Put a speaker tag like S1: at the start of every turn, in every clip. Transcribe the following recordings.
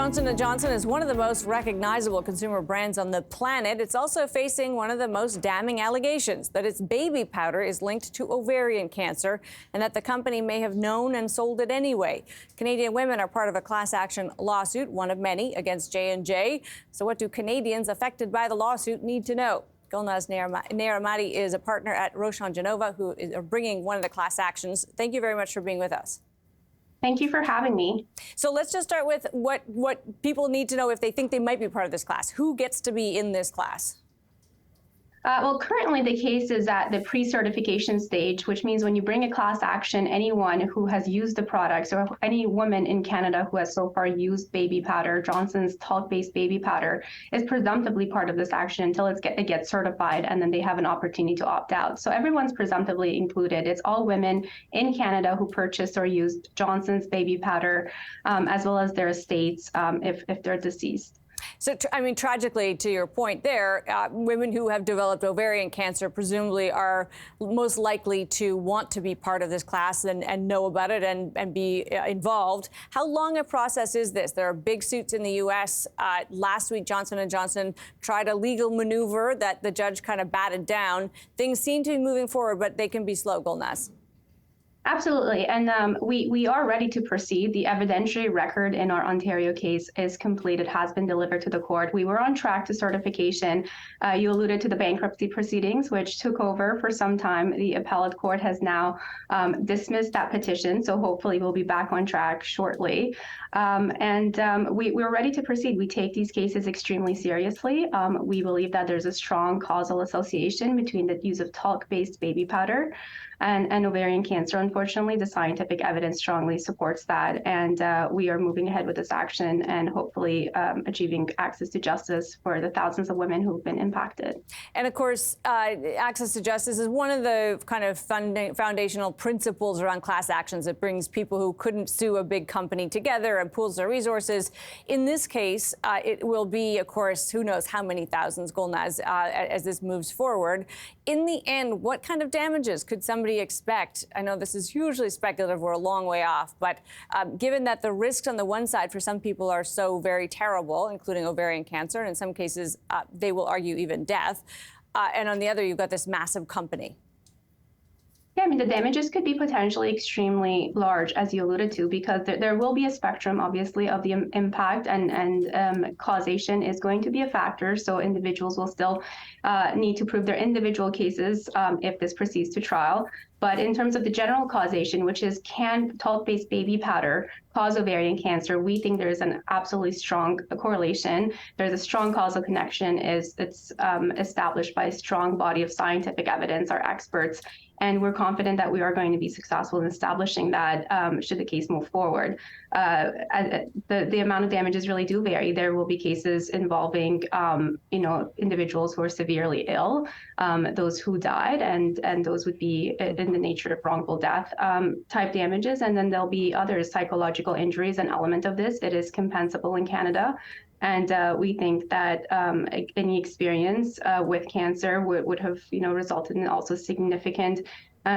S1: Johnson & Johnson is one of the most recognizable consumer brands on the planet. It's also facing one of the most damning allegations, that its baby powder is linked to ovarian cancer and that the company may have known and sold it anyway. Canadian women are part of a class action lawsuit, one of many, against J&J. So what do Canadians affected by the lawsuit need to know? Gulnaz Nayar-Ahmadi is a partner at Rochon Genova, who is bringing one of the class actions. Thank you very much for being with us.
S2: Thank you for having me.
S1: So let's just start with what people need to know if they think they might be part of this class. Who gets to be in this class?
S2: Well, currently the case is at the pre-certification stage, which means when you bring a class action, anyone who has used the products or any woman in Canada who has so far used baby powder, Johnson's talc-based baby powder, is presumptively part of this action until it gets certified, and then they have an opportunity to opt out. So everyone's presumptively included. It's all women in Canada who purchased or used Johnson's baby powder, as well as their estates if they're deceased.
S1: So, I mean, tragically, to your point there, women who have developed ovarian cancer presumably are most likely to want to be part of this class and know about it and be involved. How long a process is this? There are big suits in the U.S. Last week, Johnson & Johnson tried a legal maneuver that the judge kind of batted down. Things seem to be moving forward, but they can be slow, Gulnaz.
S2: Absolutely. And we are ready to proceed. The evidentiary record in our Ontario case is complete. It has been delivered to the court. We were on track to certification. You alluded to the bankruptcy proceedings, which took over for some time. The appellate court has now dismissed that petition. So hopefully we'll be back on track shortly. We're ready to proceed. We take these cases extremely seriously. We believe that there's a strong causal association between the use of talc-based baby powder and ovarian cancer. Unfortunately, the scientific evidence strongly supports that, and we are moving ahead with this action and hopefully achieving access to justice for the thousands of women who've been impacted.
S1: And of course, access to justice is one of the kind of foundational principles around class actions. It brings people who couldn't sue a big company together and pools their resources. In this case, it will be, of course, who knows how many thousands, Gulnaz, as this moves forward. In the end, what kind of damages could somebody expect? I know this is hugely speculative, we're a long way off, but given that the risks on the one side for some people are so very terrible, including ovarian cancer, and in some cases they will argue even death, and on the other you've got this massive company.
S2: Yeah, I mean, the damages could be potentially extremely large, as you alluded to, because there will be a spectrum, obviously, of the impact, and causation is going to be a factor. So individuals will still need to prove their individual cases if this proceeds to trial. But in terms of the general causation, which is can talc-based baby powder cause ovarian cancer, we think there is an absolutely strong correlation. There's a strong causal connection. It's established by a strong body of scientific evidence, our experts. And we're confident that we are going to be successful in establishing that should the case move forward. The amount of damages really do vary. There will be cases involving individuals who are severely ill, those who died, and those would be in the nature of wrongful death type damages. And then there'll be other psychological injuries, an element of this. It is compensable in Canada. And we think that any experience with cancer would have, resulted in also significant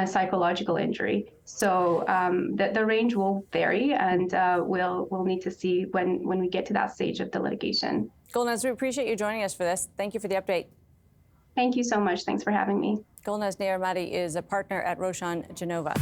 S2: psychological injury. So the range will vary, and we'll need to see when we get to that stage of the litigation.
S1: Gulnaz, we appreciate you joining us for this. Thank you for the update.
S2: Thank you so much. Thanks for having me.
S1: Gulnaz Nayar-Ahmadi is a partner at Rochon Genova.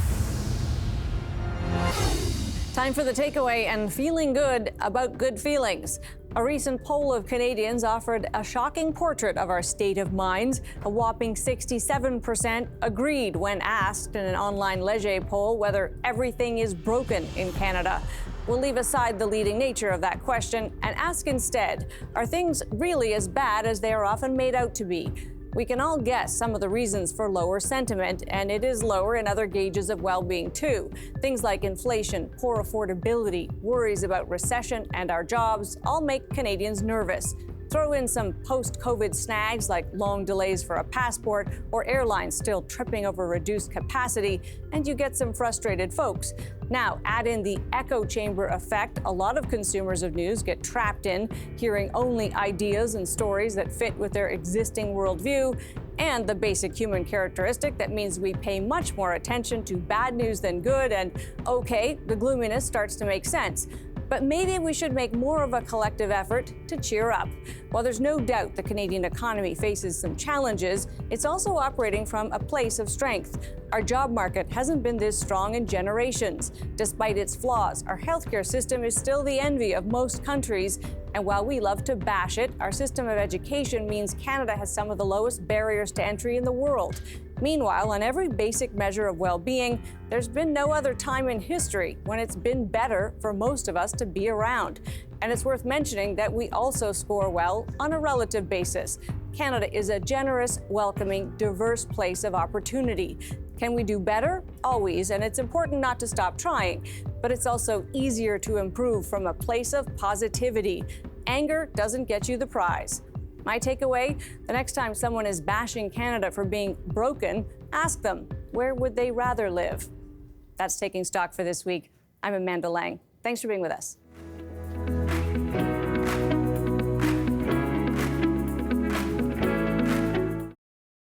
S1: Time for the takeaway and feeling good about good feelings. A recent poll of Canadians offered a shocking portrait of our state of minds. A whopping 67% agreed when asked in an online Leger poll whether everything is broken in Canada. We'll leave aside the leading nature of that question and ask instead, are things really as bad as they are often made out to be? We can all guess some of the reasons for lower sentiment, and it is lower in other gauges of well-being too. Things like inflation, poor affordability, worries about recession and our jobs all make Canadians nervous. Throw in some post-COVID snags like long delays for a passport or airlines still tripping over reduced capacity, and you get some frustrated folks. Now, add in the echo chamber effect a lot of consumers of news get trapped in, hearing only ideas and stories that fit with their existing worldview, and the basic human characteristic that means we pay much more attention to bad news than good, and okay, the gloominess starts to make sense. But maybe we should make more of a collective effort to cheer up. While there's no doubt the Canadian economy faces some challenges, it's also operating from a place of strength. Our job market hasn't been this strong in generations. Despite its flaws, our healthcare system is still the envy of most countries. And while we love to bash it, our system of education means Canada has some of the lowest barriers to entry in the world. Meanwhile, on every basic measure of well-being, there's been no other time in history when it's been better for most of us to be around. And it's worth mentioning that we also score well on a relative basis. Canada is a generous, welcoming, diverse place of opportunity. Can we do better? Always, and it's important not to stop trying. But it's also easier to improve from a place of positivity. Anger doesn't get you the prize. My takeaway, the next time someone is bashing Canada for being broken, ask them, where would they rather live? That's Taking Stock for this week. I'm Amanda Lang. Thanks for being with us.